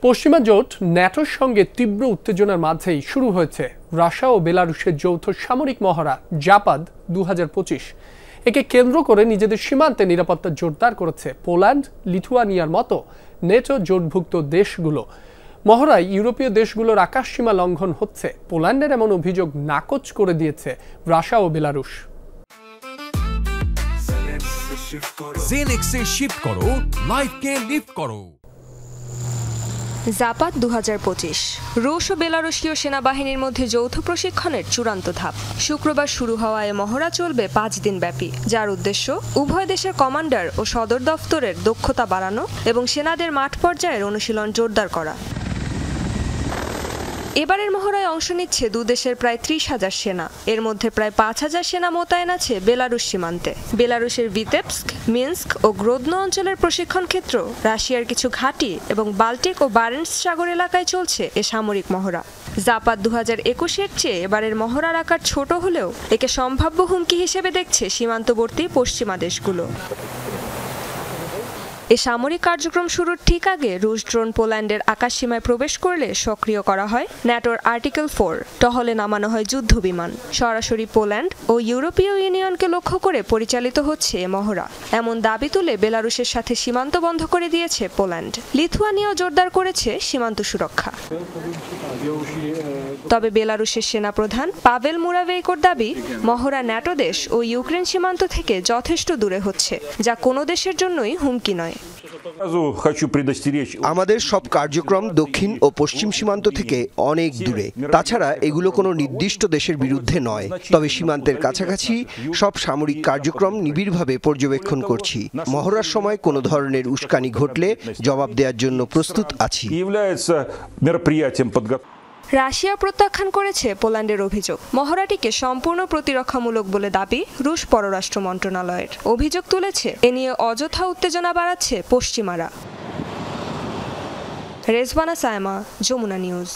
পশ্চিমা জোট ন্যাটোর সঙ্গে তীব্র উত্তেজনার মাঝেই শুরু হয়েছে রাশিয়া ও বেলারুশের যৌথ সামরিক মহড়া জাপাদ 2025। একে কেন্দ্র করে নিজেদের সীমান্তে নিরাপত্তা জোরদার করেছে পোল্যান্ড, লিথুয়ানিয়ার মতো নেটো জোটভুক্ত দেশগুলো। মহড়ায় ইউরোপীয় দেশগুলোর আকাশসীমা লঙ্ঘন হচ্ছে, পোল্যান্ডের এমন অভিযোগ নাকচ করে দিয়েছে রাশিয়া ও বেলারুশ। জেনেক্সে শিফট করো, লাইফকে লিফট করো। জাপাদ 2025 রুশ ও বেলারুশীয় সেনাবাহিনীর মধ্যে যৌথ প্রশিক্ষণের চূড়ান্ত ধাপ। শুক্রবার শুরু হওয়া এ মহড়া চলবে 5 দিন ব্যাপী, যার উদ্দেশ্য উভয় দেশের কমান্ডার ও সদর দফতরের দক্ষতা বাড়ানো এবং সেনাদের মাঠ পর্যায়ের অনুশীলন জোরদার করা। এবারের মহড়ায় অংশ নিচ্ছে দুদেশের প্রায় 30,000 সেনা। এর মধ্যে প্রায় 5,000 সেনা মোতায়েন আছে বেলারুশ সীমান্তে। বেলারুশের ভিতেপস্ক, মিন্স্ক ও গ্রোদনো অঞ্চলের প্রশিক্ষণ ক্ষেত্র, রাশিয়ার কিছু ঘাঁটি এবং বাল্টিক ও বারেন্টস সাগর এলাকায় চলছে এ সামরিক মহড়া। জাপাদ 2021-এর চেয়ে এবারের মহড়ার আকার ছোট হলেও একে সম্ভাব্য হুমকি হিসেবে দেখছে সীমান্তবর্তী পশ্চিমা দেশগুলো। এ সামরিক কার্যক্রম শুরুর ঠিক আগে রুশ ড্রোন পোল্যান্ডের আকাশসীমায় প্রবেশ করলে সক্রিয় করা হয় ন্যাটোর আর্টিকেল 4। টহলে নামানো হয় যুদ্ধ বিমান। সরাসরি পোল্যান্ড ও ইউরোপীয় ইউনিয়নকে লক্ষ্য করে পরিচালিত হচ্ছে এ মহড়া, এমন দাবি তুলে বেলারুশের সাথে সীমান্ত বন্ধ করে দিয়েছে পোল্যান্ড। লিথুয়ানিয়াও জোরদার করেছে সীমান্ত সুরক্ষা। তবে বেলারুশের সেনাপ্রধান পাভেল মুরাভেইকোর দাবি, মহড়া ন্যাটো দেশ ও ইউক্রেন সীমান্ত থেকে যথেষ্ট দূরে হচ্ছে, যা কোনো দেশের জন্যই হুমকি নয়। আমাদের সব কার্যক্রম দক্ষিণ ও পশ্চিম সীমান্ত থেকে অনেক দূরে। তাছাড়া এগুলো কোনো নির্দিষ্ট দেশের বিরুদ্ধে নয়। তবে সীমান্তের কাছাকাছি সব সামরিক কার্যক্রম নিবিড়ভাবে পর্যবেক্ষণ করছি। মহড়ার সময় কোনো ধরনের উস্কানি ঘটলে জবাব দেওয়ার জন্য প্রস্তুত আছি। রাশিয়া প্রত্যাখ্যান করেছে পোল্যান্ডের অভিযোগ। মহড়াটিকে সম্পূর্ণ প্রতিরক্ষামূলক বলে দাবি রুশ পররাষ্ট্র মন্ত্রণালয়ের। অভিযোগ তুলেছে এ নিয়ে অযথা উত্তেজনা বাড়াচ্ছে পশ্চিমারা। রেজওয়ানা সায়মা, যমুনা নিউজ।